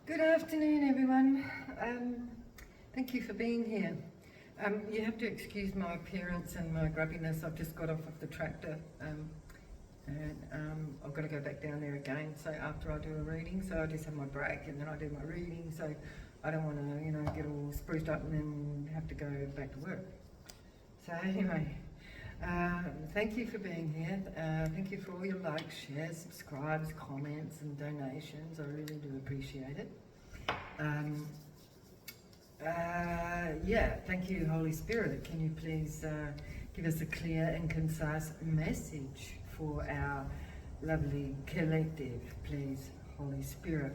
Good afternoon, everyone. Thank you for being here. You have to excuse my appearance and my grubbiness. I've just got off of the tractor and I've got to go back down there again. So after I do a reading, so I just have my break and then I do my reading. So I don't want to, get all spruced up and then have to go back to work. So anyway, thank you for being here. Thank you for all your likes, shares, subscribes, comments and donations. I really do appreciate it. Thank you, Holy Spirit. Can you please give us a clear and concise message for our lovely collective, please, Holy Spirit.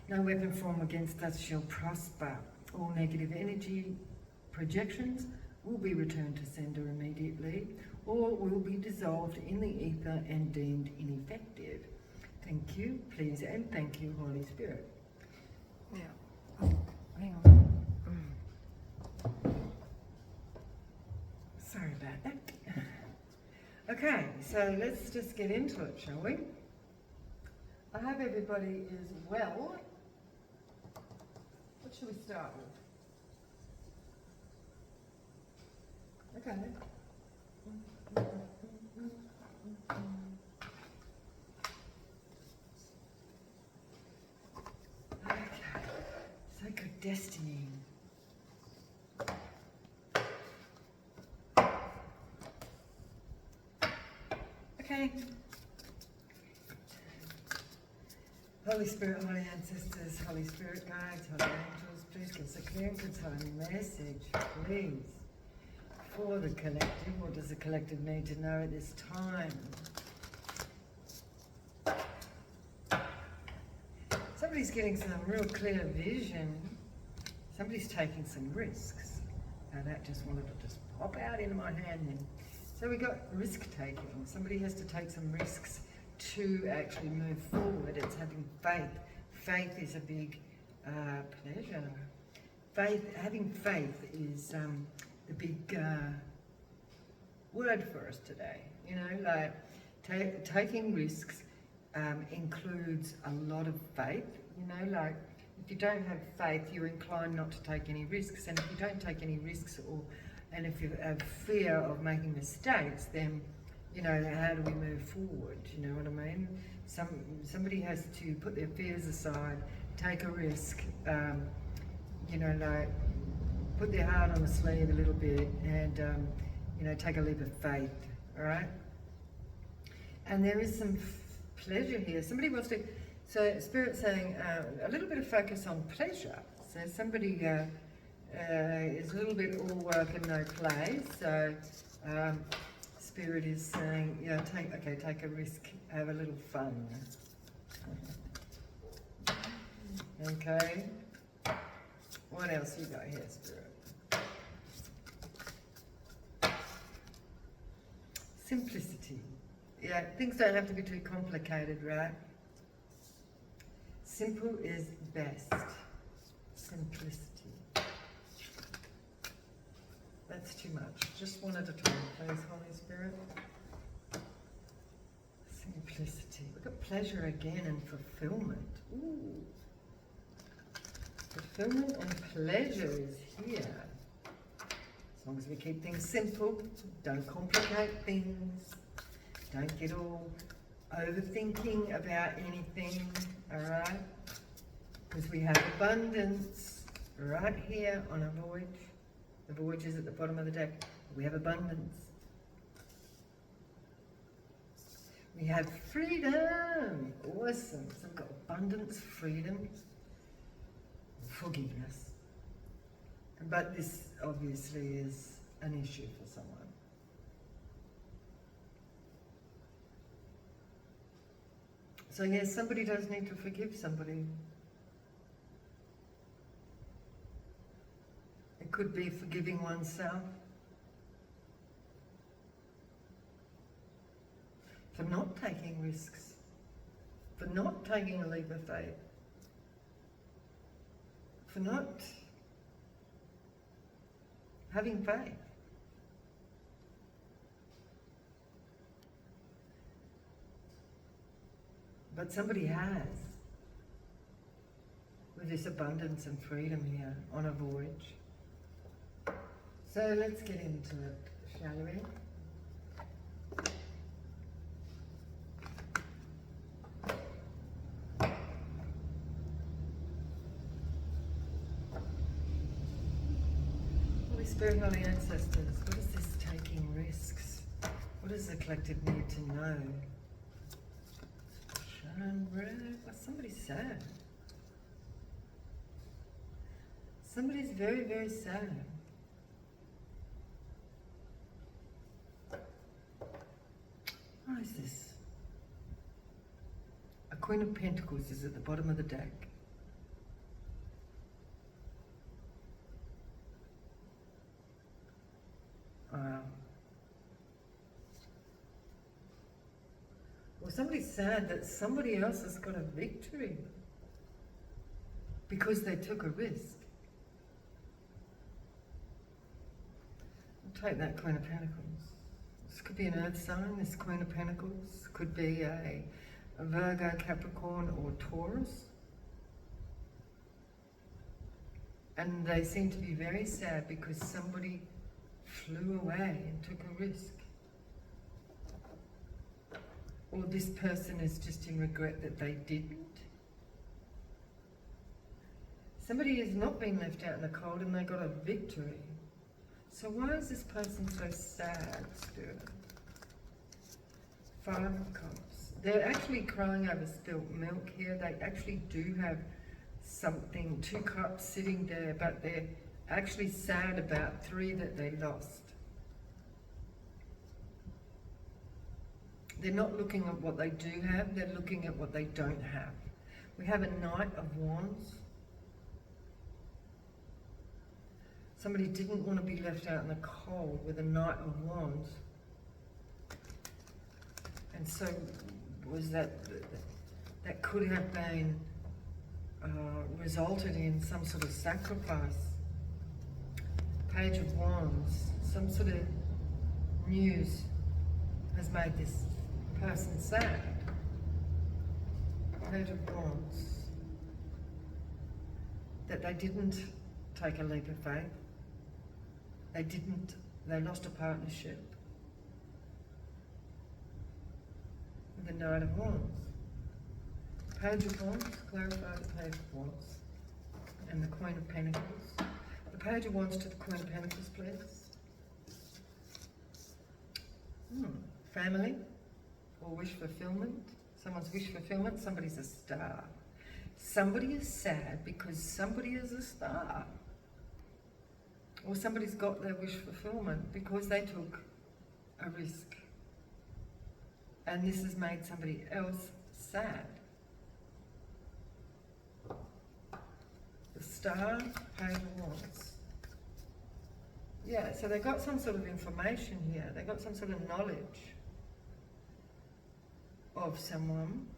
No weapon formed against us shall prosper. All negative energy projections will be returned to sender immediately or will be dissolved in the ether and deemed ineffective. Thank you, please, and thank you, Holy Spirit. Now, hang on. Sorry about that. Okay, so let's just get into it, shall we? I hope everybody is well. What should we start with? Okay. Okay. Sacred destiny. Okay. Holy Spirit, Holy Ancestors, Holy Spirit Guides, Holy Angels, please give us a clear and concise message, please, for the collective. What does the collective need to know at this time? Somebody's getting some real clear vision. Somebody's taking some risks. Now that just wanted to just pop out into my hand then. So we got risk taking. Somebody has to take some risks to actually move forward. It's having faith. Faith is a big pleasure. Having faith is the big word for us today. Taking risks includes a lot of faith. If you don't have faith, you're inclined not to take any risks. And if you don't take any risks, and if you have fear of making mistakes, then how do we move forward? You know what I mean? Somebody has to put their fears aside, take a risk, put their heart on the sleeve a little bit, and take a leap of faith. All right. And there is some pleasure here. Somebody wants to. So Spirit's saying a little bit of focus on pleasure. So somebody is a little bit all work and no play. So Spirit is saying, take a risk, have a little fun. Okay. What else you got here, Spirit? Simplicity. Yeah, things don't have to be too complicated, right? Simple is best. Simplicity. That's too much. Just one at a time, please, Holy Spirit. Simplicity. We've got pleasure again and fulfillment. Ooh. Fulfillment and pleasure is here. As long as we keep things simple, don't complicate things, don't get all overthinking about anything, all right? Because we have abundance right here on a voyage. The voyage is at the bottom of the deck. We have abundance. We have freedom. Awesome. So we've got abundance, freedom, forgiveness. But this obviously is an issue for someone. So yes, somebody does need to forgive somebody. It could be forgiving oneself for not taking risks, for not taking a leap of faith, for not having faith. But somebody has. We've of this abundance and freedom here on a voyage. So let's get into it, shall we? Holy Spirit, Holy Ancestors, what is this taking risks? What does the collective need to know? Somebody's sad. Somebody's very, very sad. What is this? A Queen of Pentacles is at the bottom of the deck. Wow. Well, somebody's sad that somebody else has got a victory because they took a risk. I'll take that Queen of Pentacles. This could be an Earth sign, this Queen of Pentacles. Could be a Virgo, Capricorn or Taurus. And they seem to be very sad because somebody flew away and took a risk. Or this person is just in regret that they didn't. Somebody has not been left out in the cold and they got a victory. So why is this person so sad, Spirit? Five of Cups. They're actually crying over spilt milk here. They actually do have something, 2 cups sitting there, but they're actually sad about 3 that they lost. They're not looking at what they do have, they're looking at what they don't have. We have a Knight of Wands. Somebody didn't want to be left out in the cold with a Knight of Wands. And so was that could have been resulted in some sort of sacrifice. Page of Wands, some sort of news has made this person sad. Page of Wands. That they didn't take a leap of faith. They lost a partnership. The Knight of Wands. Page of Wands, clarify the Page of Wands. And the Queen of Pentacles. The Page of Wands to the Queen of Pentacles, please. Family or wish fulfillment. Someone's wish fulfillment, somebody's a star. Somebody is sad because somebody is a star. Or somebody's got their wish fulfillment because they took a risk. And this has made somebody else sad. The Star, Page of Wands. Yeah, so they got some sort of information here. They got some sort of knowledge of someone.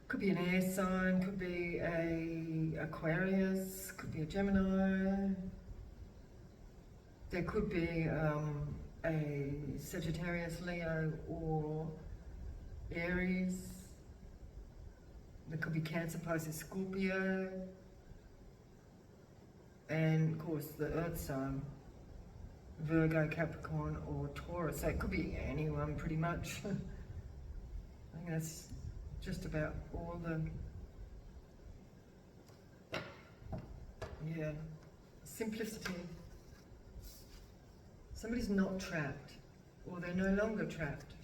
Could be an air sign, could be a Aquarius, could be a Gemini. There could be a Sagittarius, Leo, or Aries. There could be Cancer, Pisces, Scorpio. And of course the Earth sign, Virgo, Capricorn, or Taurus. So it could be anyone pretty much. I think that's just about all the, simplicity. Somebody's not trapped, or they're no longer trapped.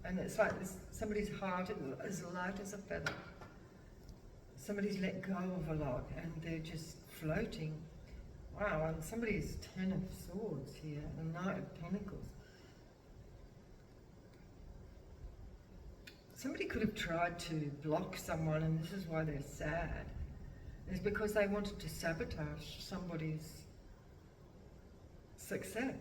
And it's like this, somebody's heart is light as a feather. Somebody's let go of a lot and they're just floating. Wow, and somebody's 10 of Swords here, the Knight of Pentacles. Somebody could have tried to block someone, and this is why they're sad. It's because they wanted to sabotage somebody's success.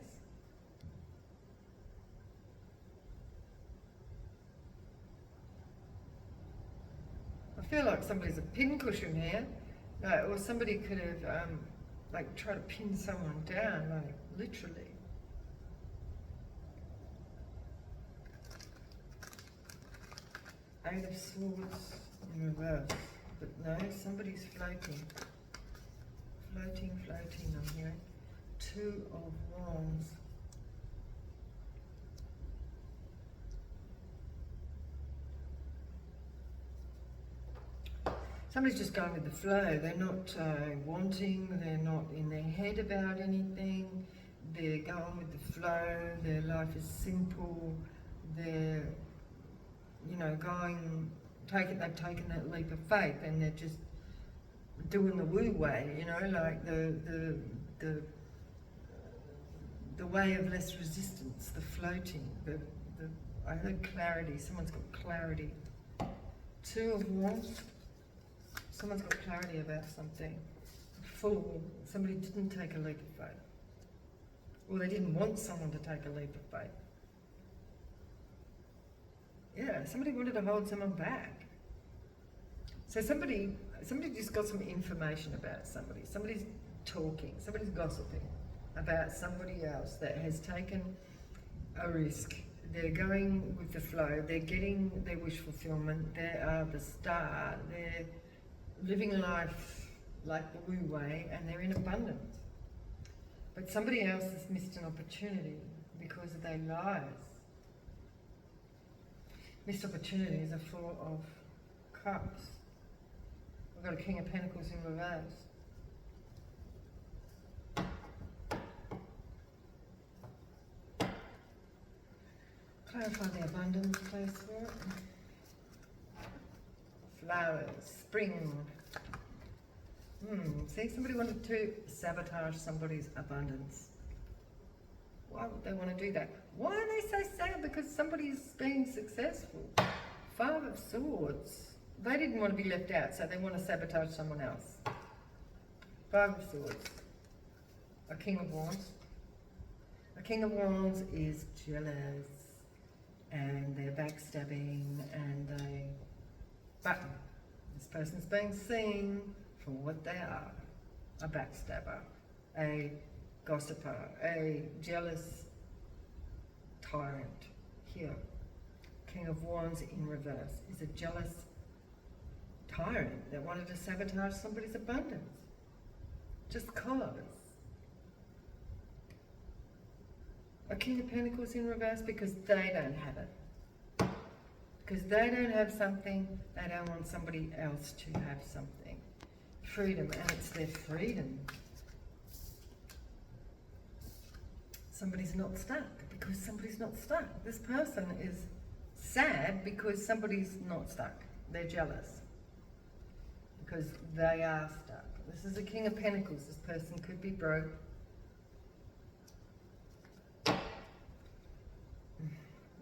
I feel like somebody's a pincushion here, or somebody could have tried to pin someone down, literally. Eight of Swords in reverse. But no, somebody's floating. Floating, I'm hearing. Two of Wands. Somebody's just going with the flow. They're not wanting, they're not in their head about anything. They're going with the flow, their life is simple. They're, you know, they've taken that leap of faith and they're just doing the woo way, you know, like the way of less resistance, the floating, I heard clarity, someone's got clarity. Two of Wands. Someone's got clarity about something. Fool. Somebody didn't take a leap of faith. Or they didn't want someone to take a leap of faith. Yeah, somebody wanted to hold someone back. So somebody just got some information about somebody. Somebody's talking, somebody's gossiping about somebody else that has taken a risk. They're going with the flow. They're getting their wish fulfillment. They are the star. They're living life like the woo way, and they're in abundance. But somebody else has missed an opportunity because of their lies. Missed opportunities are full of cups. We've got a King of Pentacles in reverse. Clarify the abundance, please, for it. Flowers, spring. See, somebody wanted to sabotage somebody's abundance. Why would they want to do that? Why are they so sad? Because somebody's being successful. Five of Swords. They didn't want to be left out, so they want to sabotage someone else. Five of Swords. A King of Wands. A King of Wands is jealous, and they're backstabbing, and but this person's being seen for what they are. A backstabber, a gossiper, a jealous tyrant. Here, King of Wands in reverse is a jealous tyrant that wanted to sabotage somebody's abundance. Just cause. A King of Pentacles in reverse because they don't have it. Because they don't have something, they don't want somebody else to have something. Freedom, and it's their freedom. Somebody's not stuck because somebody's not stuck. This person is sad because somebody's not stuck. They're jealous because they are stuck. This is a King of Pentacles. This person could be broke.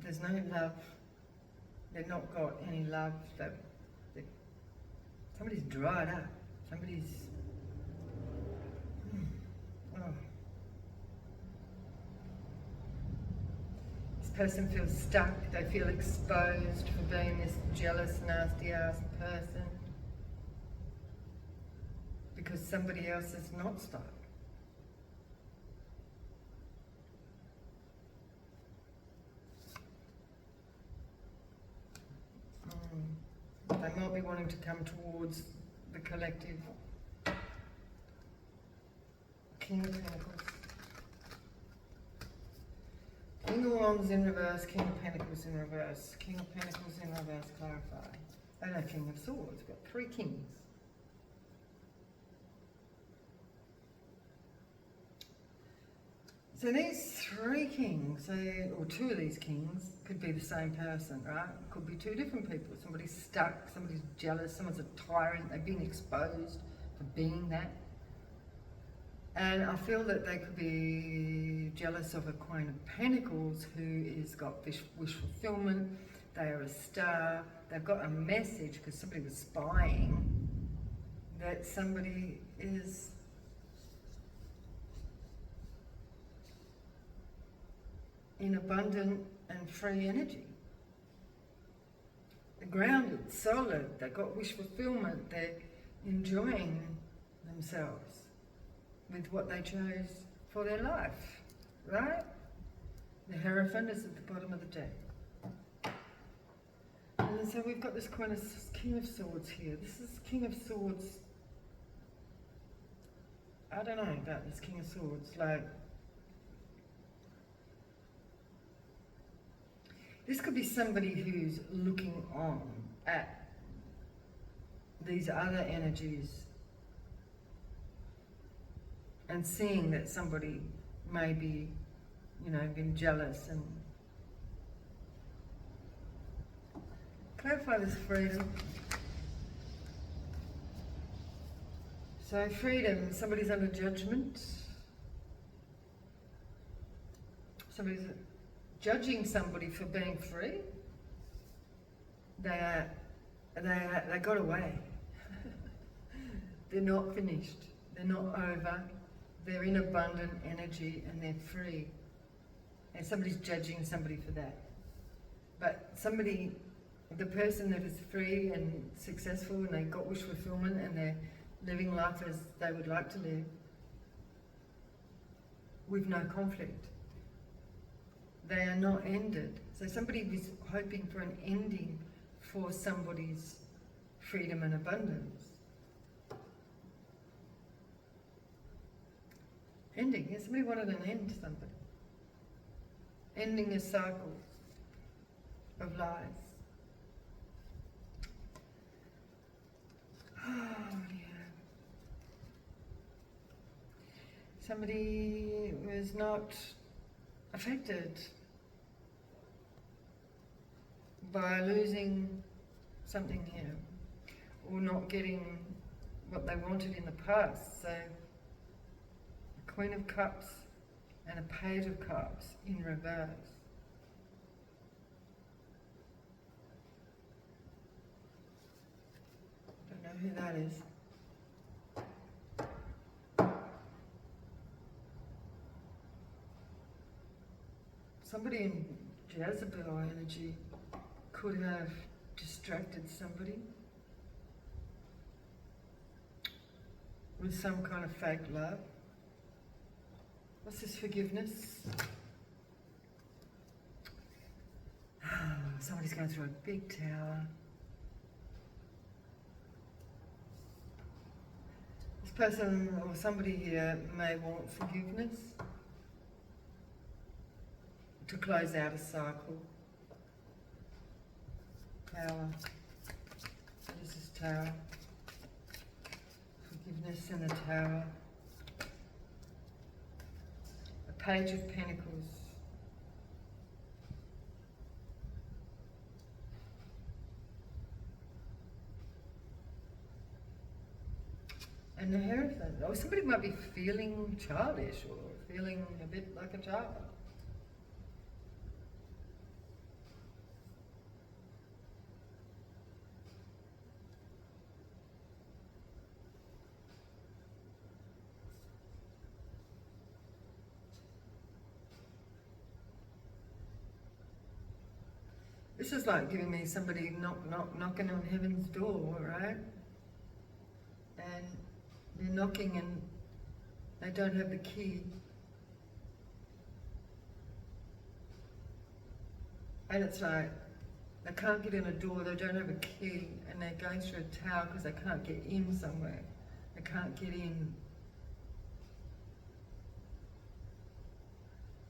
There's no love. They've not got any love. Somebody's dried up. Somebody's... Oh. This person feels stuck. They feel exposed for being this jealous, nasty-ass person. Because somebody else is not stuck. They might be wanting to come towards the collective. King of Pentacles. King of Wands in reverse, King of Pentacles in reverse. King of Pentacles in reverse, clarify. And a King of Swords. We've got three kings. So these three kings, or two of these kings, could be the same person, right? Could be two different people. Somebody's stuck, somebody's jealous, someone's a tyrant, they've been exposed for being that. And I feel that they could be jealous of a Queen of Pentacles who has got wish fulfillment. They are a star. They've got a message because somebody was spying that somebody is in abundant and free energy. They're grounded, solid, they've got wish fulfillment, they're enjoying themselves with what they chose for their life, right? The Hierophant is at the bottom of the deck. And so we've got this kind of King of Swords here. This is King of Swords. I don't know about this King of Swords. Like, this could be somebody who's looking on at these other energies and seeing that somebody may be, you know, been jealous and clarify this freedom. So freedom, somebody's under judgment. Somebody's judging somebody for being free. They got away. They're not finished. They're not over. They're in abundant energy and they're free. And somebody's judging somebody for that. But somebody, the person that is free and successful and they got wish fulfillment and they're living life as they would like to live with no conflict. They are not ended. So somebody was hoping for an ending for somebody's freedom and abundance. Ending. Yeah, somebody wanted an end to somebody. Ending a cycle of lies. Oh, yeah. Somebody was not affected by losing something here or not getting what they wanted in the past. So, a Queen of Cups and a Page of Cups in reverse. Don't know who that is. Somebody in Jezebel energy could have distracted somebody with some kind of fake love. What's this forgiveness? Somebody's going through a big tower. This person or somebody here may want forgiveness to close out a cycle. Tower. What is this tower? Forgiveness in the tower. A Page of Pentacles. And the Hierophant. Oh, somebody might be feeling childish or feeling a bit like a child. This is like giving me somebody knocking on heaven's door, right? And they're knocking and they don't have the key. And it's like, they can't get in a door, they don't have a key, and they're going through a tower because they can't get in somewhere. They can't get in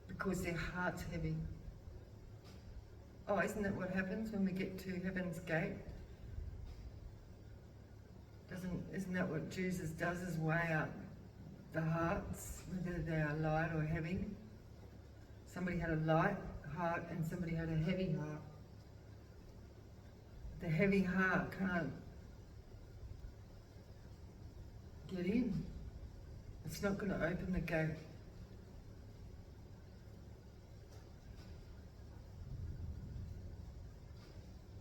because their heart's heavy. Oh, isn't that what happens when we get to heaven's gate? Isn't that what Jesus does, is weigh up the hearts, whether they are light or heavy? Somebody had a light heart and somebody had a heavy heart. The heavy heart can't get in. It's not going to open the gate.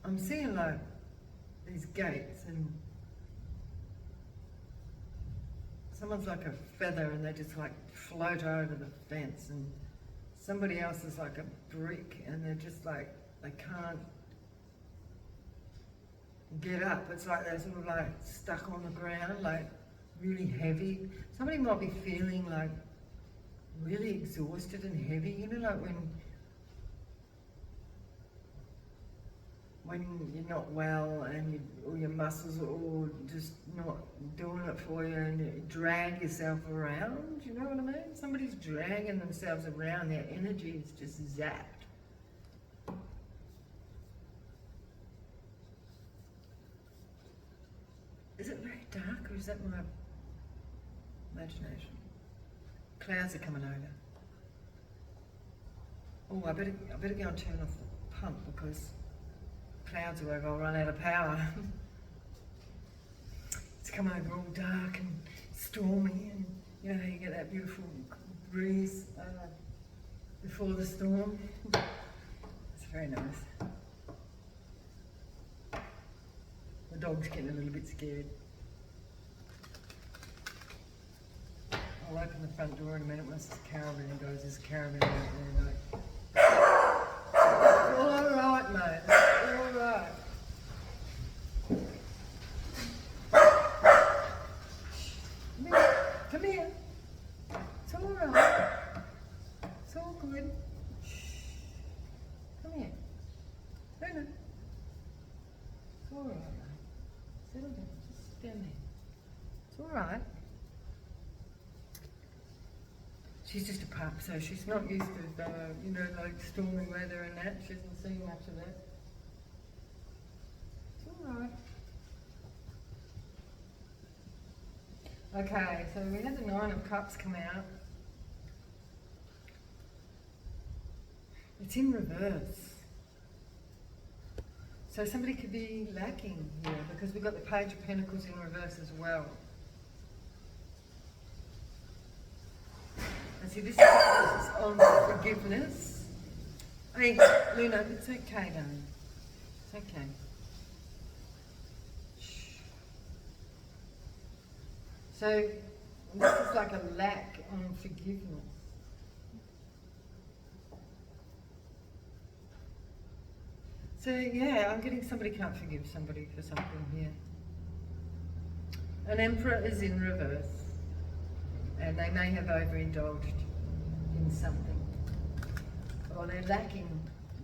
I'm seeing like these gates and someone's like a feather and they just like float over the fence, and somebody else is like a brick and they're just like, they can't get up. It's like they're sort of like stuck on the ground, like really heavy. Somebody might be feeling like really exhausted and heavy, you know, like when you're not well and all your muscles are all just not doing it for you, and you drag yourself around, you know what I mean? Somebody's dragging themselves around, their energy is just zapped. Is it very dark, or is that my imagination? Clouds are coming over. Oh, I better go and turn off the pump, because clouds are over, I'll run out of power. It's come over all dark and stormy, and you know how you get that beautiful breeze before the storm. It's very nice. The dog's getting a little bit scared. I'll open the front door in a minute once this caravan goes. There's a caravan out there, like. All right, mate. All right. Come here. It's all right. It's all good. Come here. Luna. It's all right, mate. Settle down. Just stand there. It's all right. She's just a pup, so she's not used to, you know, like stormy weather and that. She hasn't seen much of that. It's all right. Okay, so we had the Nine of Cups come out. It's in reverse. So somebody could be lacking here, because we've got the Page of Pentacles in reverse as well. And see, this is on forgiveness. Hey, Luna, it's okay, darling. It's okay. Shh. So, this is like a lack on forgiveness. So, yeah, I'm getting somebody can't forgive somebody for something here. An Emperor is in reverse. And they may have overindulged in something. Or they're lacking,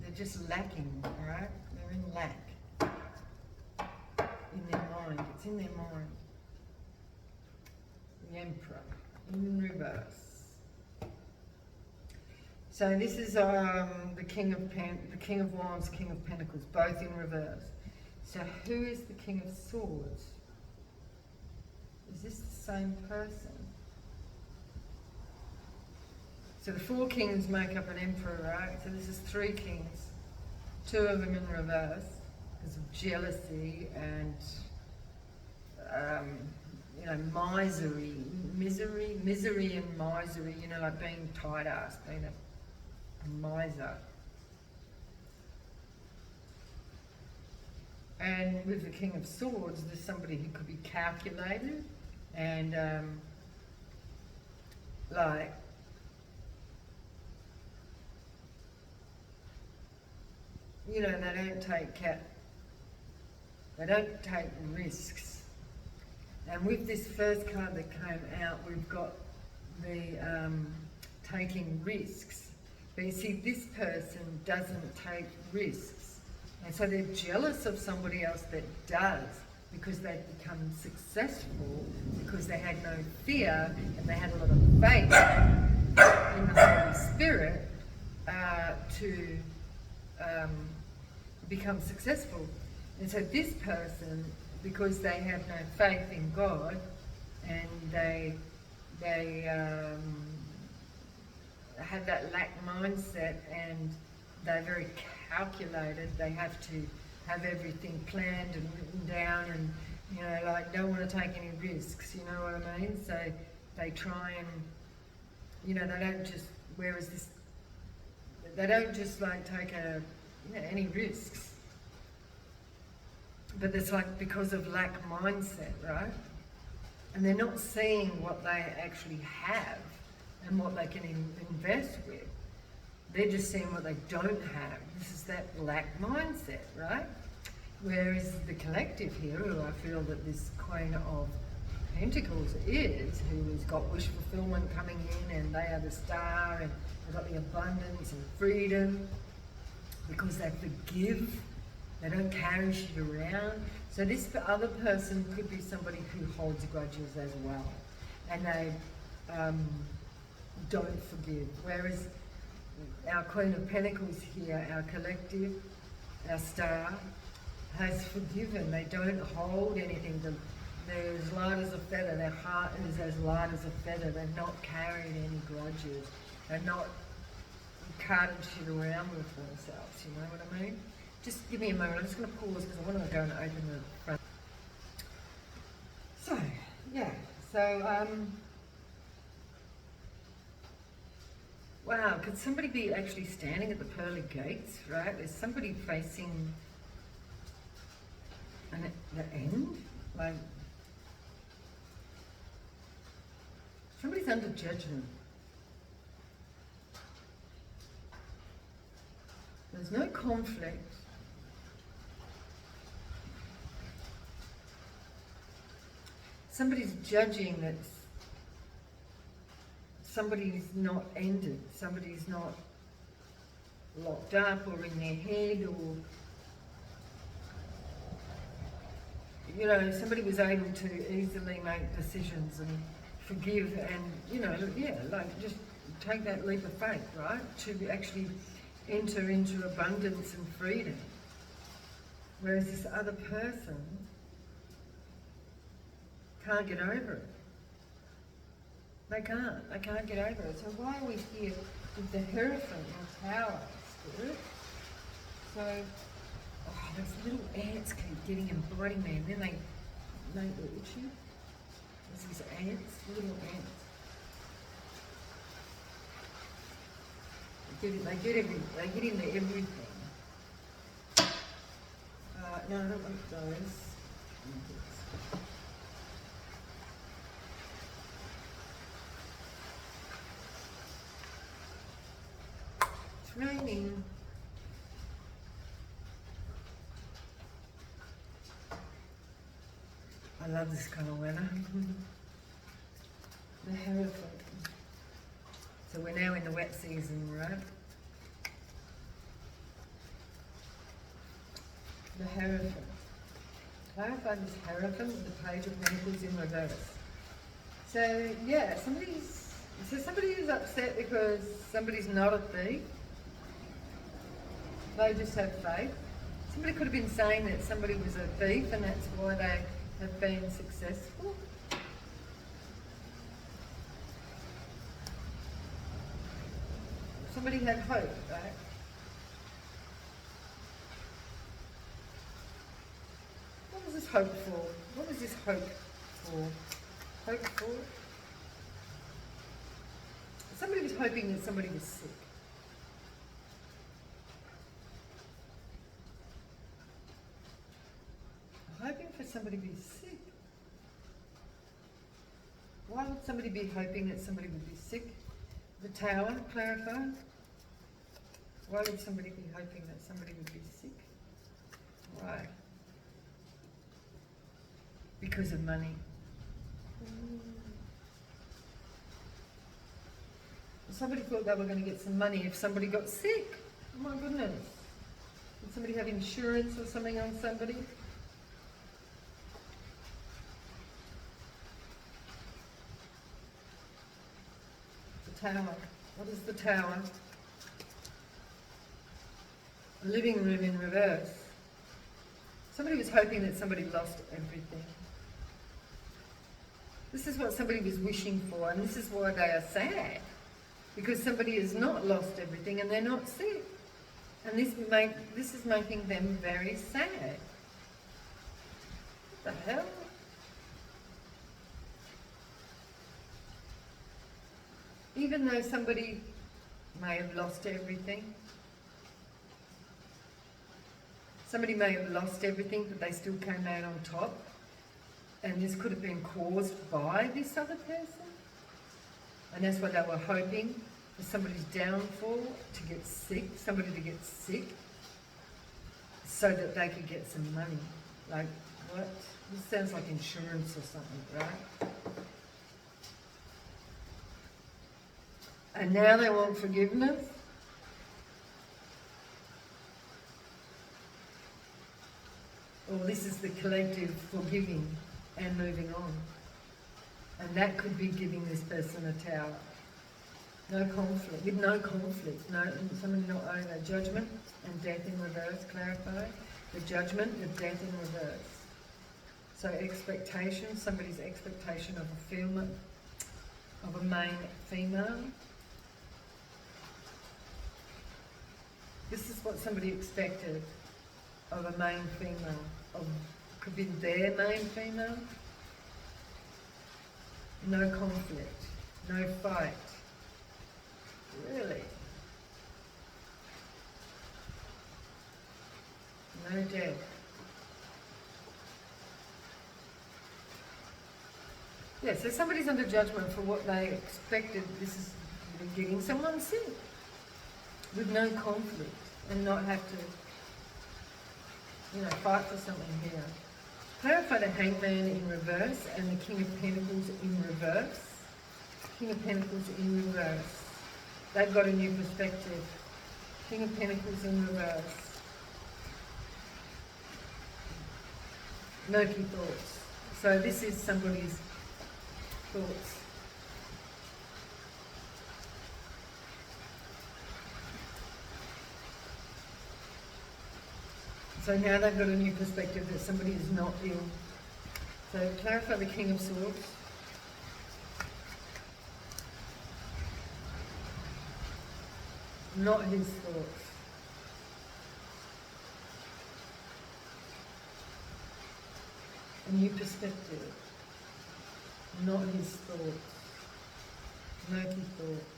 they're just lacking, alright? They're in lack. In their mind, it's in their mind. The Emperor, in reverse. So this is the King of Wands, King of Pentacles, both in reverse. So who is the King of Swords? Is this the same person? So the four kings make up an emperor, right? So this is three kings, two of them in reverse because of jealousy and, you know, misery and misery, you know, like being tight-assed, being a miser. And with the King of Swords, there's somebody who could be calculated and, like, you know, they don't take risks. And with this first card that came out, we've got the taking risks. But you see, this person doesn't take risks. And so they're jealous of somebody else that does, because they've become successful, because they had no fear and they had a lot of faith in the Holy Spirit to become successful. And so this person, because they have no faith in God, and they have that lack mindset, and they're very calculated. They have to have everything planned and written down, and you know, like, don't want to take any risks, you know what I mean? So they try and, you know, they don't just, whereas this, they don't just like take any risks. But it's like because of lack mindset, right? And they're not seeing what they actually have and what they can invest with. They're just seeing what they don't have. This is that lack mindset, right? Whereas the collective here, who I feel that this Queen of Pentacles is, who has got wish fulfillment coming in, and they are the star, and they've got the abundance and freedom, because they forgive, They don't carry shit around. So this other person could be somebody who holds grudges as well, and they don't forgive. Whereas our Queen of Pentacles here, our collective, our star, has forgiven. They don't hold anything. They're as light as a feather. Their heart is as light as a feather. They've not carried any grudges. They're not carted shit around with themselves. You know what I mean? Just give me a moment. I'm just going to pause because I want to go and open the front. So, yeah. So, wow, could somebody be actually standing at the pearly gates, right? Is somebody facing the end? Like, somebody's under judgment. There's no conflict. Somebody's judging that somebody's not ended, somebody's not locked up or in their head, or, you know, somebody was able to easily make decisions and forgive and, you know, yeah, like just take that leap of faith, right? To actually enter into abundance and freedom. Whereas this other person can't get over it. They can't get over it. So why are we here with the Hierophant or Tower Spirit? So, oh, those little ants keep getting and biting me, and then they make me itchy. There's these ants, little ants. They get into everything. No, I don't want those. It's raining. I love this kind of weather. The Hierophant. So we're now in the wet season, right? The Hierophant. Clarify this Hierophant with the Page of Pentacles in reverse. So yeah, somebody is upset because somebody's not a thief. They just have faith. Somebody could have been saying that somebody was a thief and that's why they have been successful. Somebody had hope, right? What was this hope for? What was this hope for? Hope for? Somebody was hoping that somebody was sick. Hoping for somebody to be sick. Why would somebody be hoping that somebody would be sick? The Tower, clarify. Why would somebody be hoping that somebody would be sick? Why? Because of money. Somebody thought they were going to get some money if somebody got sick. Oh my goodness. Did somebody have insurance or something on somebody? The Tower. What is the Tower? A living room in reverse. Somebody was hoping that somebody lost everything. This is what somebody was wishing for, and this is why they are sad. Because somebody has not lost everything and they're not sick. And this is making them very sad. What the hell? Even though somebody may have lost everything, somebody may have lost everything, but they still came out on top. And this could have been caused by this other person. And that's what they were hoping, for somebody's downfall, to get sick, somebody to get sick, so that they could get some money. Like, what? This sounds like insurance or something, right? And now they want forgiveness? this is the collective forgiving and moving on. And that could be giving this person a tower. No conflict, with no conflict, no, somebody not owing a judgment and death in reverse, clarify. The judgment, the death in reverse. So expectation, somebody's expectation of a fulfillment of a main female. This is what somebody expected of a main female, of could be their main female. No conflict, no fight. Really? No death. Yeah, so somebody's under judgment for what they expected. This is getting someone sick with no conflict and not have to, fight for something here. Clarify the Hangman in reverse and the King of Pentacles in reverse. King of Pentacles in reverse. They've got a new perspective. King of Pentacles in reverse. Murky thoughts. So this is somebody's thoughts. So now they've got a new perspective that somebody is not ill. So clarify the King of Swords. Not his thoughts. A new perspective. Not his thoughts. Murky thoughts.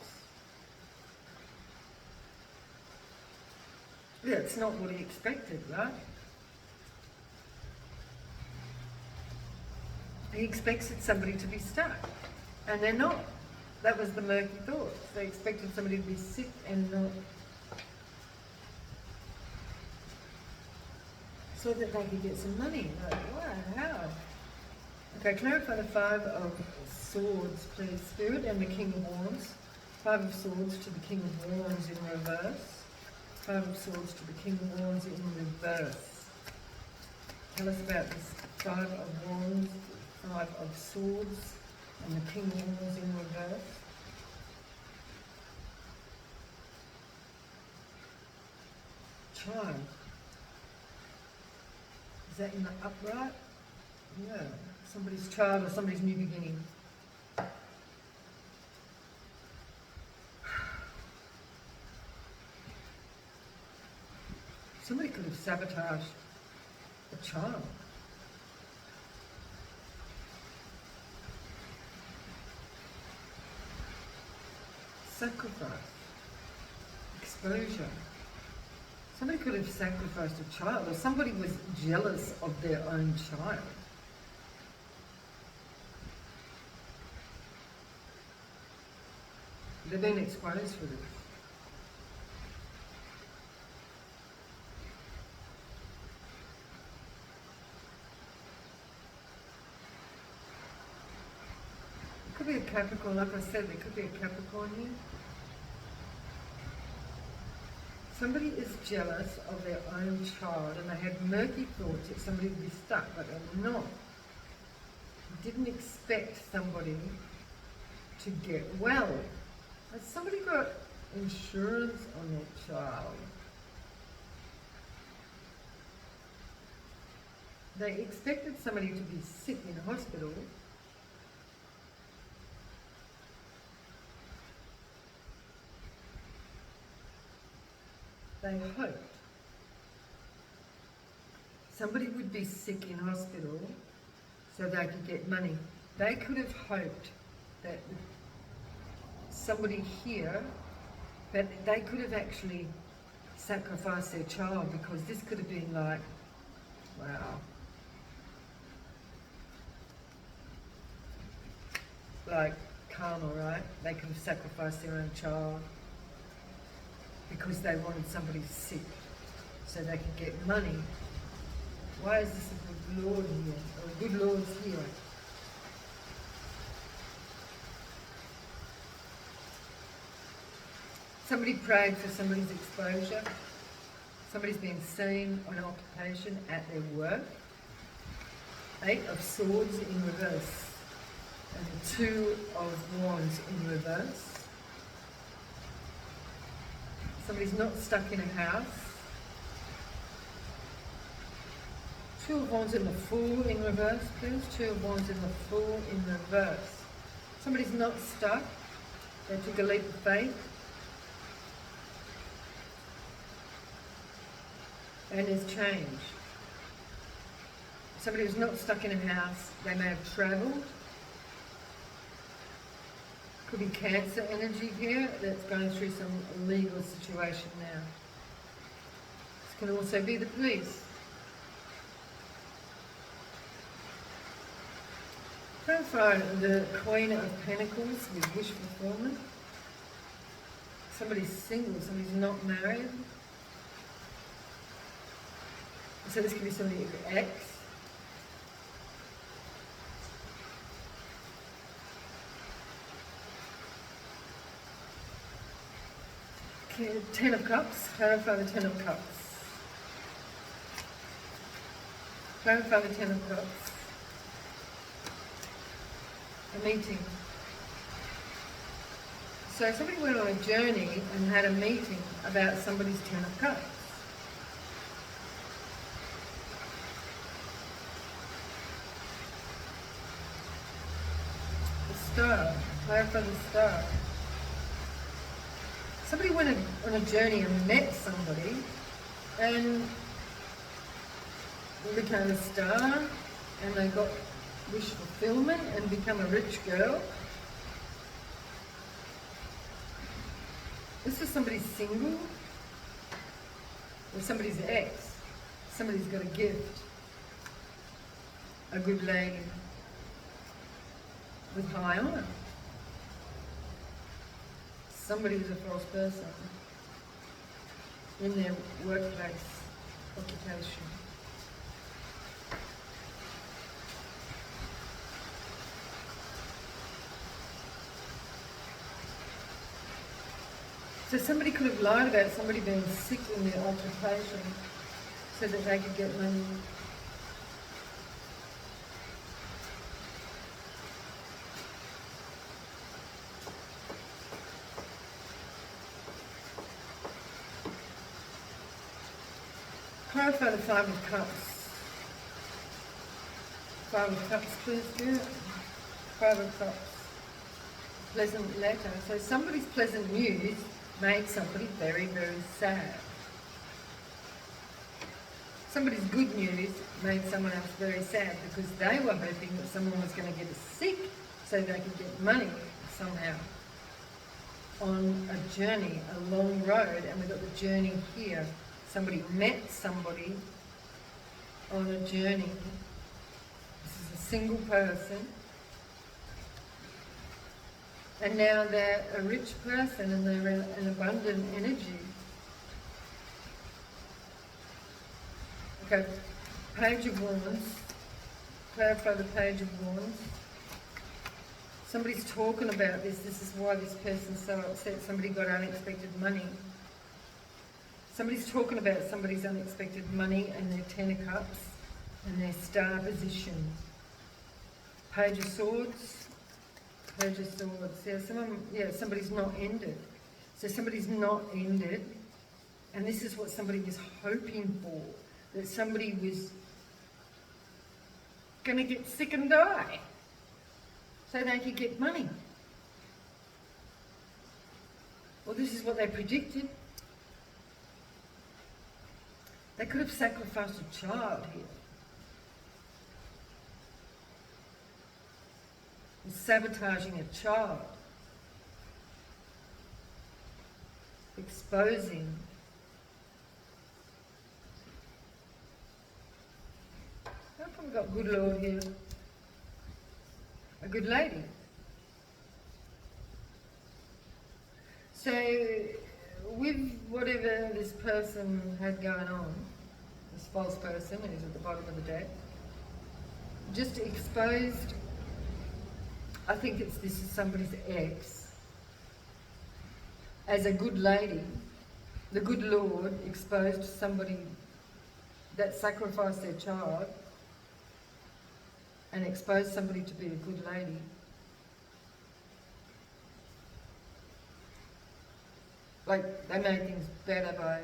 Yeah, it's not what he expected, right? He expected somebody to be stuck, and they're not. That was the murky thoughts. They expected somebody to be sick and not. So that they could get some money. Like, wow, how? Okay, clarify the Five of Swords, please, Spirit, and the King of Wands. Five of Swords to the King of Wands in reverse. Five of Swords to the King of Wands in reverse. Tell us about this Five of Wands, Five of Swords, and the King of Wands in reverse. Child. Is that in the upright? Yeah. Somebody's child or somebody's new beginning. Somebody could have sabotaged a child. Sacrifice. Exposure. Somebody could have sacrificed a child, or somebody was jealous of their own child. They've been exposed for this. It could be a Capricorn, like I said, there could be a Capricorn here. Somebody is jealous of their own child and they had murky thoughts that somebody would be stuck, but they're not. They didn't expect somebody to get well. Has somebody got insurance on their child? They expected somebody to be sick in hospital. They hoped somebody would be sick in hospital so they could get money. They could have hoped that somebody here, that they could have actually sacrificed their child, because this could have been like, wow. Like karma, right? They could have sacrificed their own child because they wanted somebody sick so they could get money. Why is this a good Lord here, or a good Lord's here? Somebody prayed for somebody's exposure. Somebody's been seen on occupation at their work. Eight of Swords in reverse. And Two of Wands in reverse. Somebody's not stuck in a house. Two of Wands in the Fool in reverse, please. Two of Wands in the Fool in reverse. Somebody's not stuck. They took a leap of faith. And there's change. Somebody who's not stuck in a house, they may have travelled. Could be Cancer energy here that's going through some legal situation now. This can also be the police. Clarify the Queen of Pentacles with wish fulfillment. Somebody's single, somebody's not married. So this could be somebody's ex. Okay, Ten of Cups. Clarify the Ten of Cups. Clarify the Ten of Cups. A meeting. So somebody went on a journey and had a meeting about somebody's Ten of Cups. The Star. Clarify the Star. Somebody went on a journey and met somebody and became a star, and they got wish fulfillment and become a rich girl. This is somebody's single or somebody's ex. Somebody's got a gift. A good lady with high honour. Somebody who's a false person in their workplace, occupation. So somebody could have lied about somebody being sick in their occupation so that they could get money. Clarify the Five of Cups. Five of Cups, please do. Five of Cups. Pleasant letter. So somebody's pleasant news made somebody very, very sad. Somebody's good news made someone else very sad because they were hoping that someone was going to get sick so they could get money somehow on a journey, a long road, and we've got the journey here. Somebody met somebody on a journey. This is a single person. And now they're a rich person and they're an abundant energy. Okay, Page of Wands. Clarify the Page of Wands. Somebody's talking about this. This is why this person's so upset. Somebody got unexpected money. Somebody's talking about somebody's unexpected money and their Ten of Cups and their star position. Page of Swords. Page of Swords. Yeah, somebody's not ended. So somebody's not ended. And this is what somebody was hoping for. That somebody was going to get sick and die. So they could get money. Well, this is what they predicted. They could have sacrificed a child here. And sabotaging a child. Exposing. How come we've got good Lord here? A good lady. So, with whatever this person had going on, this false person who's at the bottom of the deck, just exposed, I think this is somebody's ex, as a good lady. The good Lord exposed somebody that sacrificed their child and expose somebody to be a good lady, like they made things better by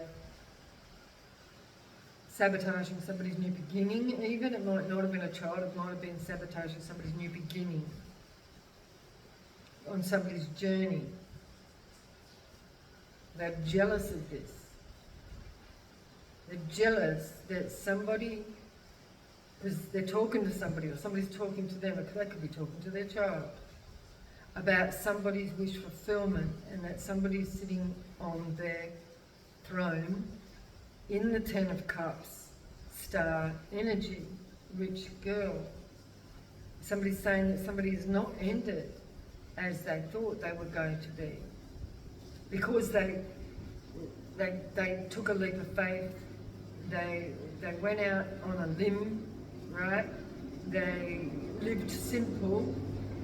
sabotaging somebody's new beginning even. It might not have been a child, it might have been sabotaging somebody's new beginning on somebody's journey. They're jealous of this. They're jealous that somebody, because they're talking to somebody or somebody's talking to them, or they could be talking to their child, about somebody's wish fulfillment, and that somebody's sitting on their throne in the Ten of Cups, star energy, rich girl. Somebody's saying that somebody has not ended as they thought they were going to be, because they took a leap of faith, they went out on a limb, right? They lived simple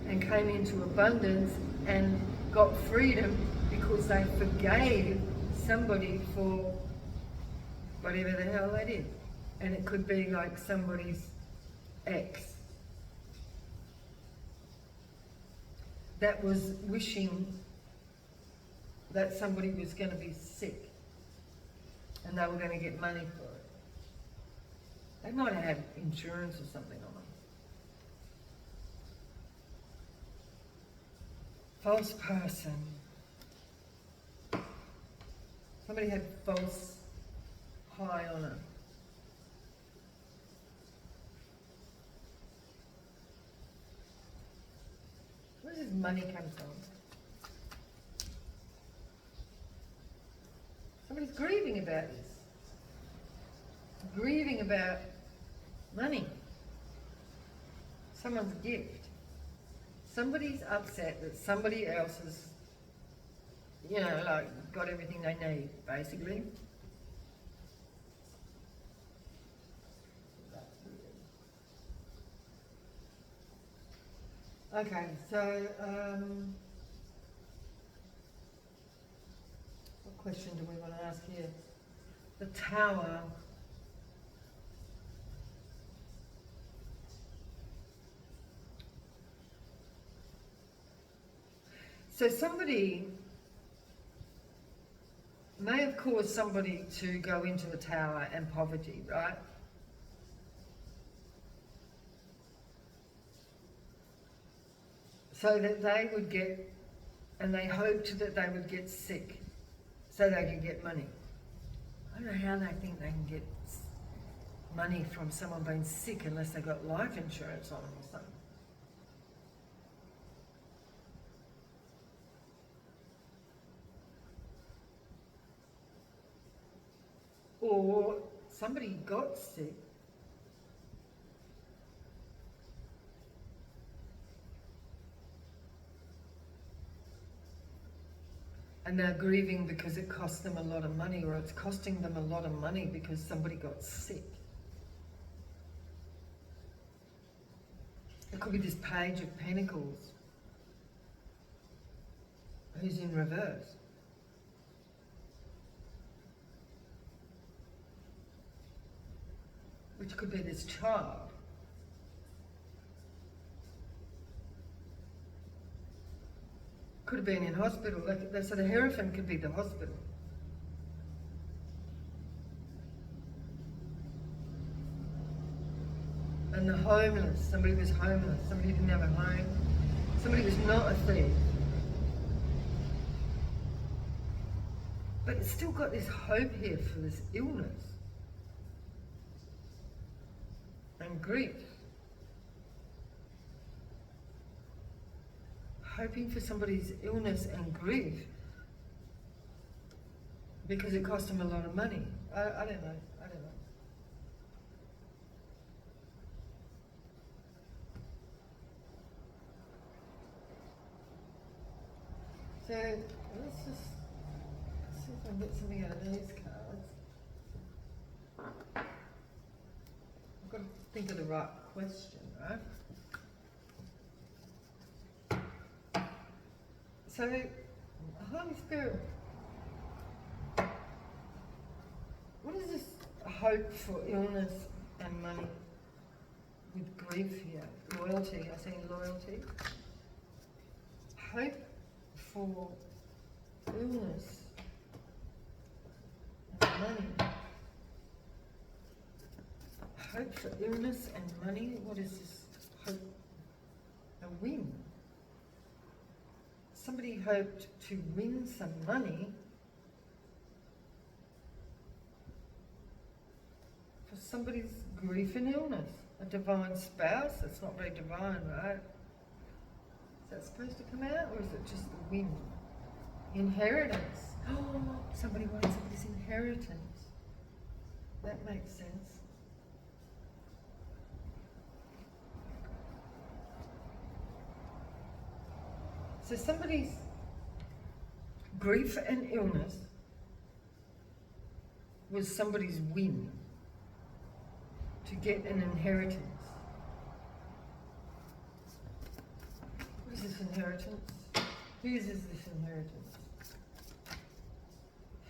and came into abundance and got freedom because they forgave somebody for whatever the hell they did. And it could be like somebody's ex that was wishing that somebody was going to be sick and they were going to get money for it. They might have had insurance or something on them. False person. Somebody had false high on it. Where does money come from? Somebody's grieving about this. Grieving about money. Someone's gift. Somebody's upset that somebody else has, got everything they need, basically. Okay, so what question do we want to ask here? The Tower. So somebody may have caused somebody to go into the Tower and poverty, right? So that they would get, and they hoped that they would get sick so they could get money. I don't know how they think they can get money from someone being sick unless they've got life insurance on them or something. Or somebody got sick and they're grieving because it cost them a lot of money, or it's costing them a lot of money because somebody got sick. It could be this Page of Pentacles who's in reverse. Which could be this child. Could have been in hospital. So the Hierophant could be the hospital. And the homeless. Somebody was homeless. Somebody didn't have a home. Somebody was not a thief. But it's still got this hope here for this illness and grief. Hoping for somebody's illness and grief because it cost them a lot of money. I don't know. So let's just see if I can get something out of these cards. I've got to think of the right question, right? So, Holy Spirit, what is this hope for illness and money with grief here? loyalty, I see loyalty. Hope for illness and money. Hope for illness and money. What is this? Hope, a win. Somebody hoped to win some money for somebody's grief and illness. A divine spouse. That's not very divine, right? Is that supposed to come out, or is it just the win? Inheritance. Oh, somebody wanted somebody's inheritance. That makes sense. So somebody's grief and illness was somebody's win to get an inheritance. What is this inheritance? Whose is this inheritance?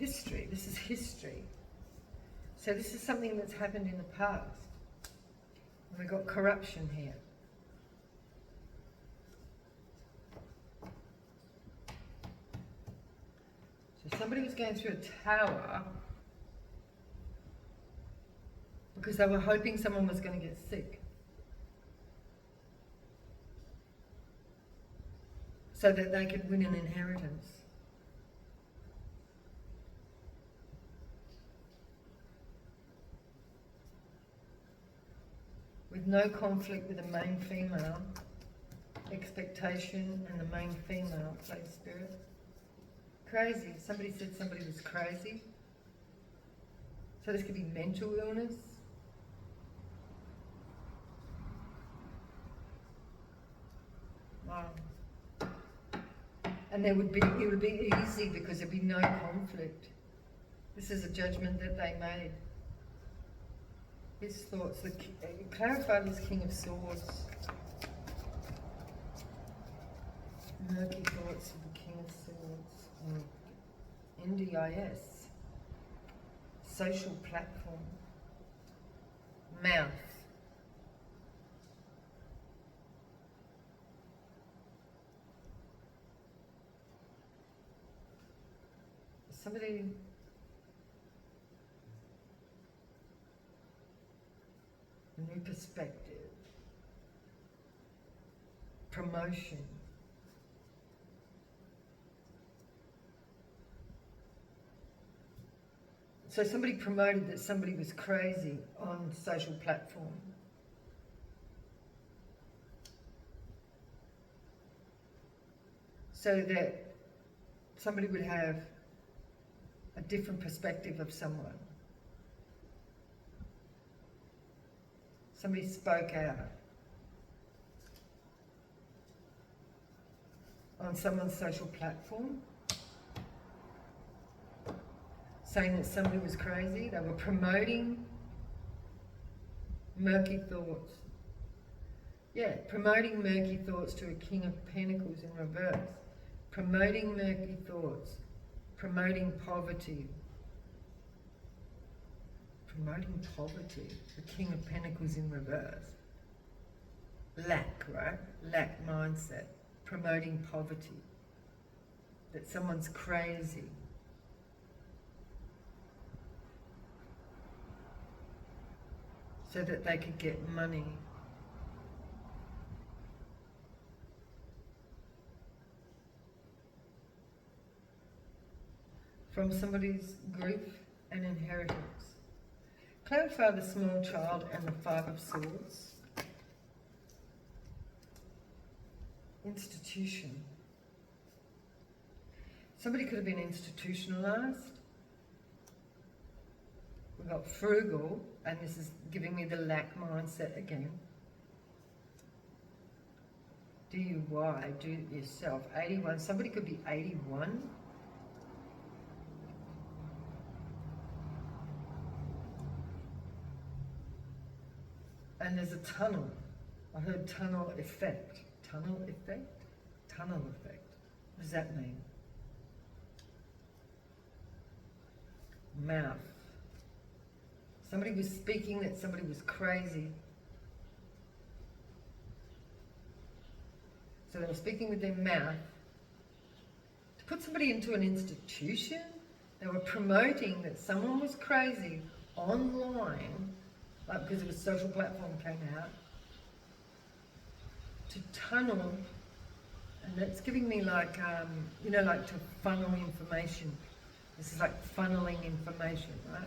History. This is history. So this is something that's happened in the past. And we've got corruption here. So somebody was going through a tower because they were hoping someone was going to get sick, so that they could win an inheritance. With no conflict with the main female, expectation, and the main female play spirit. Crazy. Somebody said somebody was crazy. So this could be mental illness. Wow. And it would be easy because there'd be no conflict. This is a judgment that they made. His thoughts, clarify this King of Swords. Murky thoughts of the King of Swords. NDIS. Social platform. Mouth. Somebody new perspective, promotion. So somebody promoted that somebody was crazy on social platform. So that somebody would have a different perspective of someone. Somebody spoke out on someone's social platform, saying that somebody was crazy. They were promoting murky thoughts. Yeah, promoting murky thoughts to a King of Pentacles in reverse. Promoting murky thoughts. Promoting poverty. Promoting poverty. The King of Pentacles in reverse. Lack, right? Lack mindset. Promoting poverty. That someone's crazy. So that they could get money. From somebody's grief and inheritance. Clarify the small child and the Five of Swords. Institution. Somebody could have been institutionalized. We've got frugal, and this is giving me the lack mindset again. DIY, do it yourself. 81, somebody could be 81. And there's a tunnel. I heard tunnel effect. Tunnel effect? Tunnel effect. What does that mean? Mouth. Somebody was speaking that somebody was crazy. So they were speaking with their mouth. To put somebody into an institution, they were promoting that someone was crazy online, like because of a social platform came out, to tunnel, and that's giving me like, you know, like to funnel information. This is like funneling information, right?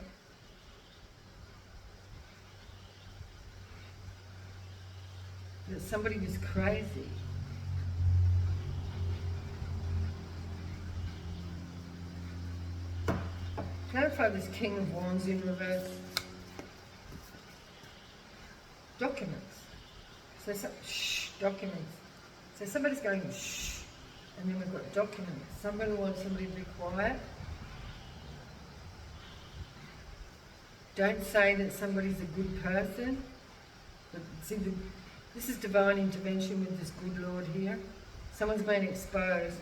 That somebody was crazy. Clarify this King of Wands in reverse. Documents. So, documents. So somebody's going shh, and then we've got documents. Somebody wants somebody to be quiet. Don't say that somebody's a good person. But see, this is divine intervention with this good Lord here. Someone's been exposed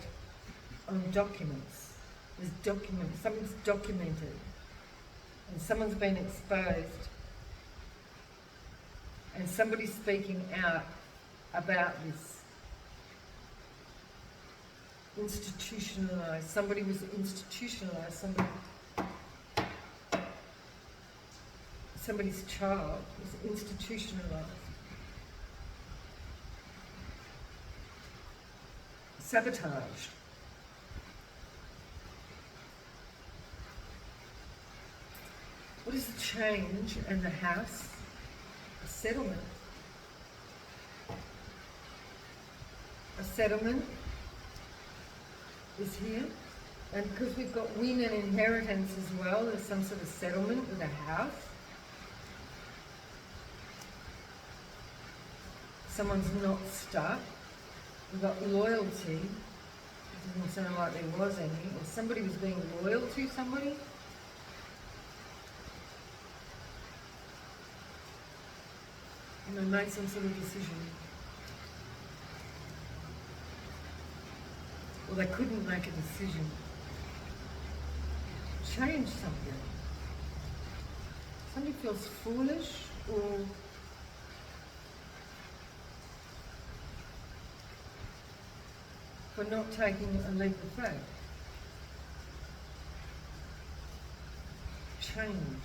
on documents. There's documents. Something's documented. And someone's been exposed. And somebody's speaking out about this. Institutionalized. Somebody was institutionalized. Somebody's child was institutionalized. Sabotaged. What is the change in the house? A settlement. A settlement is here. And because we've got win and inheritance as well, there's some sort of settlement with a house. Someone's not stuck. We've got loyalty. It doesn't sound like there was any. Or somebody was being loyal to somebody. And they made some sort of decision. Or they couldn't make a decision. Change something. Somebody feels foolish or for not taking a leap of faith. Change.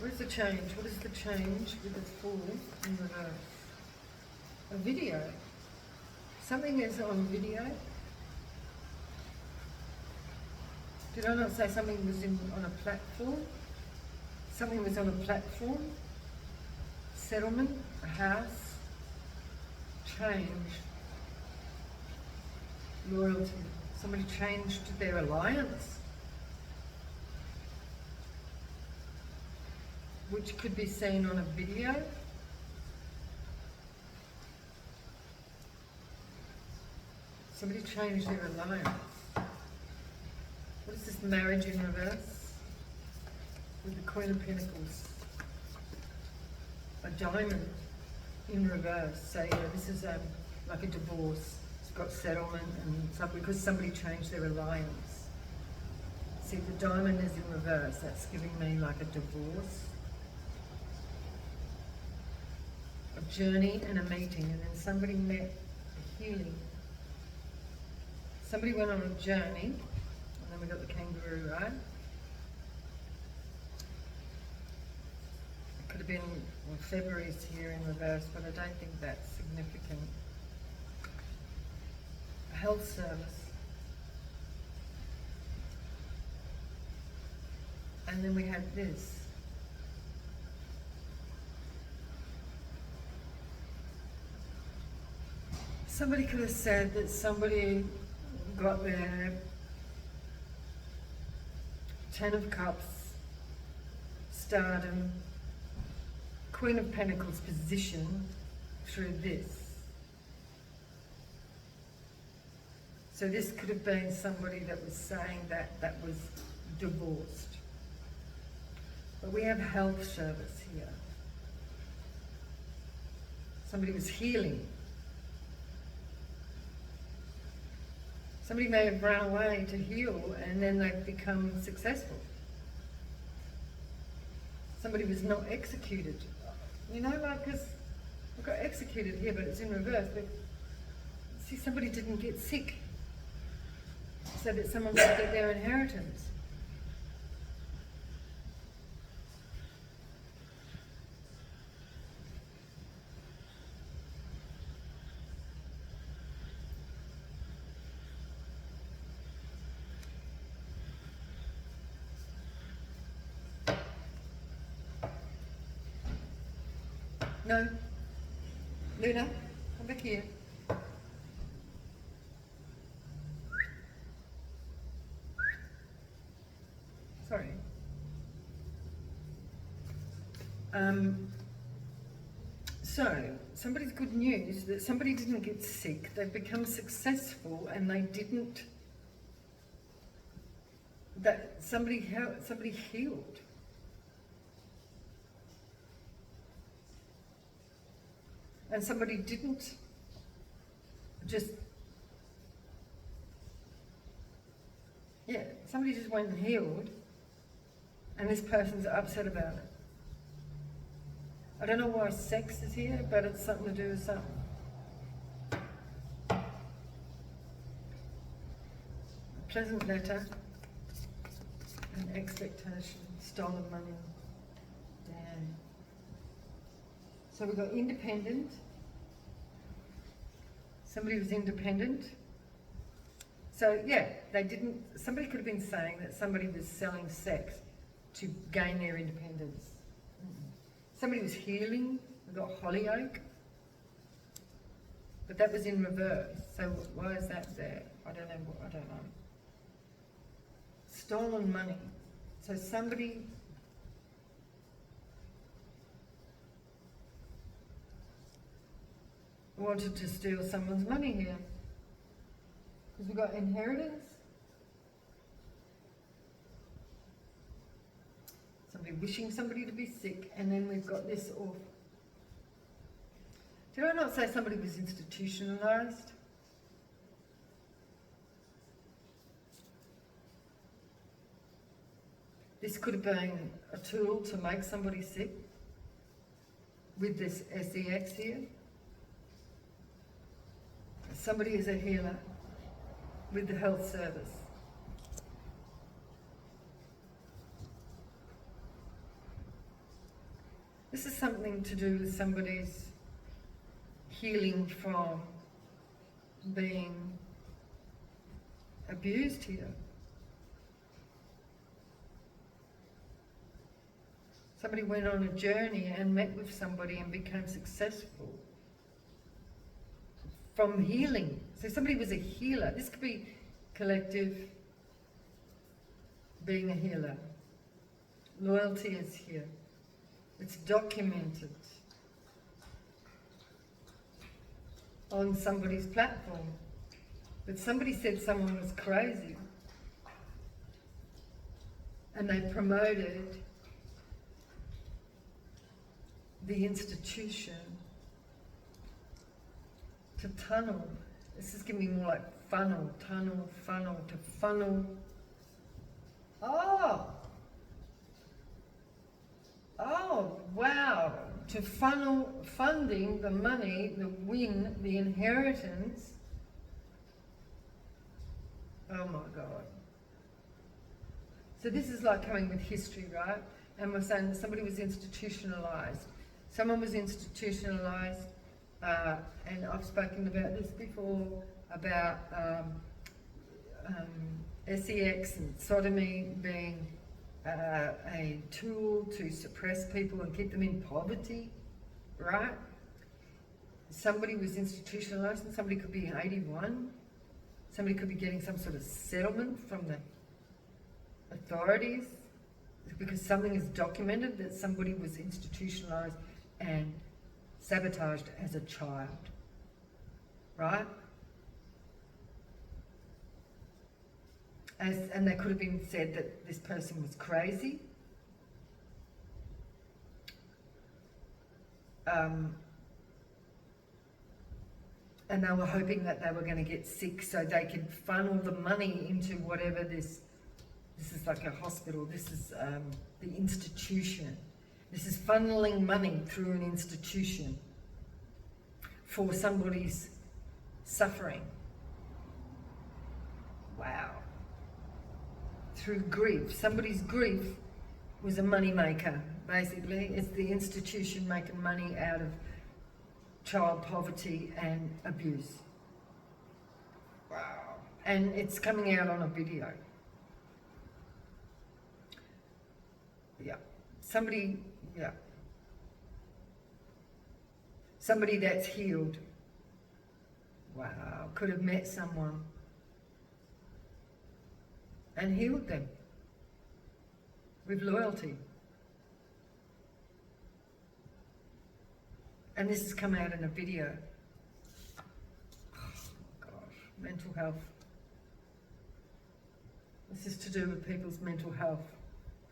Where's the change? What is the change with the Fool in reverse? A video. Something is on video. Did I not say something was on a platform? Something was on a platform. Settlement, a house, change, loyalty. Somebody changed their alliance, which could be seen on a video. Somebody changed their alliance. What is this marriage in reverse? With the Queen of Pentacles. A diamond in reverse. So yeah, this is like a divorce. It's got settlement and stuff because somebody changed their alliance. See, the diamond is in reverse. That's giving me like a divorce. A journey and a meeting, and then somebody met a healing. Somebody went on a journey, and then we got the kangaroo, right? It could have been, well, February's here in reverse, but I don't think that's significant. A health service. And then we had this. Somebody could have said that somebody got their 10 of Cups, stardom, Queen of Pentacles position through this. So this could have been somebody that was saying that was divorced. But we have health service here. Somebody was healing. Somebody may have run away to heal and then they've become successful. Somebody was not executed You know, like, because I got executed here, but it's in reverse. But see, somebody didn't get sick so that someone could get their inheritance. No. Luna, come back here. Sorry. So, somebody's good news that somebody didn't get sick, they've become successful, and they didn't, that somebody healed. And somebody didn't just, somebody just went and healed, and this person's upset about it. I don't know why sex is here, but it's something to do with something. A pleasant letter, an expectation, stolen money. Damn. So we've got independent. Somebody was independent. So yeah, somebody could have been saying that somebody was selling sex to gain their independence. Somebody was healing, we got Hollyoak. But that was in reverse. So why is that there? I don't know. Stolen money. So somebody wanted to steal someone's money here. Because we've got inheritance. Somebody wishing somebody to be sick, and then we've got this off. Did I not say somebody was institutionalised? This could have been a tool to make somebody sick with this SEX here. Somebody is a healer with the health service. This is something to do with somebody's healing from being abused here. Somebody went on a journey and met with somebody and became successful from healing. So somebody was a healer. This could be collective being a healer. Loyalty is here. It's documented on somebody's platform. But somebody said someone was crazy, and they promoted the institution to tunnel. This is giving me more like funnel, tunnel, funnel, to funnel. Oh, wow. To funnel funding, the money, the win, the inheritance. Oh my God. So this is like coming with history, right? And we're saying that somebody was institutionalised. Someone was institutionalised, and I've spoken about this before, about SEX and sodomy being a tool to suppress people and keep them in poverty, right? Somebody was institutionalised, and somebody could be in 81. Somebody could be getting some sort of settlement from the authorities because something is documented that somebody was institutionalised and sabotaged as a child, right? And they could have been said that this person was crazy. And they were hoping that they were going to get sick so they could funnel the money into whatever this is like a hospital, this is the institution. This is funneling money through an institution for somebody's suffering. Wow. Through grief. Somebody's grief was a money maker, basically. It's the institution making money out of child poverty and abuse. Wow. And it's coming out on a video. Yeah. Somebody that's healed. Wow. Could have met someone and healed them with loyalty. And this has come out in a video. Oh gosh, mental health. This is to do with people's mental health.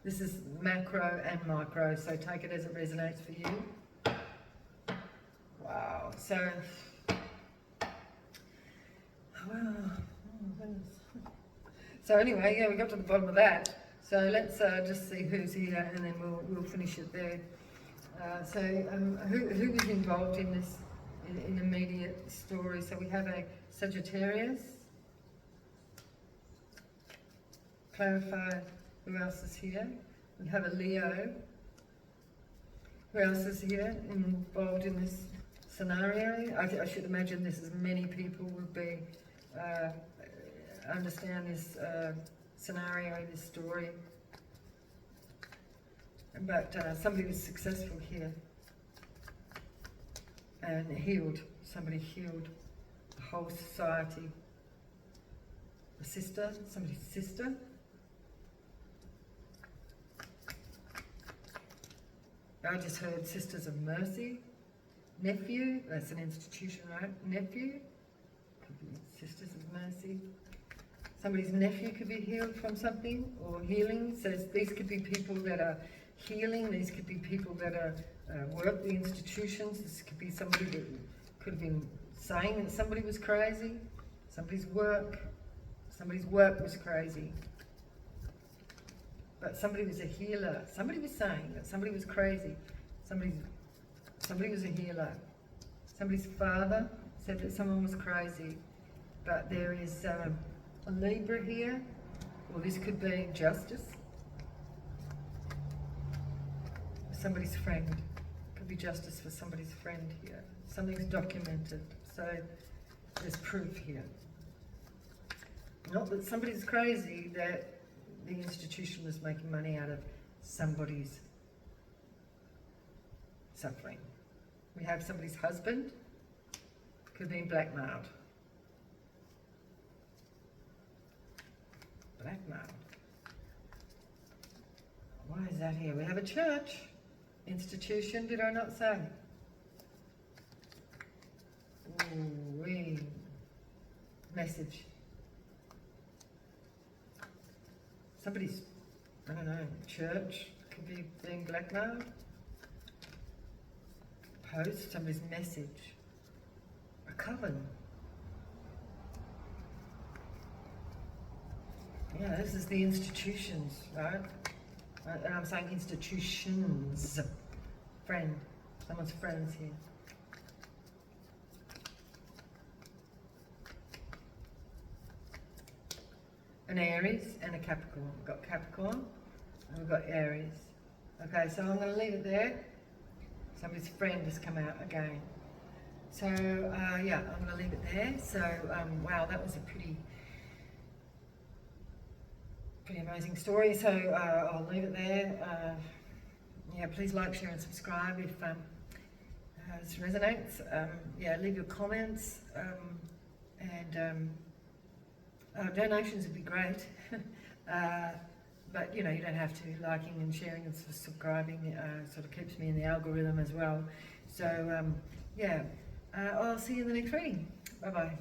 This is macro and micro, so take it as it resonates for you. Wow, so, wow, oh goodness. So anyway, yeah, we got to the bottom of that. So let's just see who's here, and then we'll finish it there. Who was involved in this, in the immediate story? So we have a Sagittarius. Clarify who else is here. We have a Leo. Who else is here involved in this scenario? I should imagine this is many people would be understand this scenario, this story. But somebody was successful here and healed. Somebody healed the whole society. A sister, somebody's sister. I just heard Sisters of Mercy. Nephew, that's an institution, right? Nephew, could be Sisters of Mercy. Somebody's nephew could be healed from something, or healing. So these could be people that are healing. These could be people that are work the institutions. This could be somebody that could have been saying that somebody was crazy. Somebody's work was crazy. But somebody was a healer. Somebody was saying that somebody was crazy. Somebody was a healer. Somebody's father said that someone was crazy. But there is a Libra here, or this could be justice. Somebody's friend. Could be justice for somebody's friend here. Something's documented. So there's proof here. Not that somebody's crazy, that the institution was making money out of somebody's suffering. We have somebody's husband, could be blackmailed. Blackmailed. Why is that here? We have a church, institution, did I not say? Ooh-wee. Message. Somebody's, I don't know, church could be being blackmailed. Post, somebody's message. A coven. Yeah, this is the institutions, right? And I'm saying institutions. Friend. Someone's friends here. An Aries and a Capricorn. We've got Capricorn and we've got Aries. Okay, so I'm going to leave it there. Somebody's friend has come out again. So, yeah, I'm going to leave it there. So, wow, that was a pretty amazing story. So, I'll leave it there. Yeah, please like, share and subscribe if this resonates. Yeah, leave your comments. Donations would be great, but you know, you don't have to. Liking and sharing and subscribing sort of keeps me in the algorithm as well. So yeah, I'll see you in the next reading. Bye bye.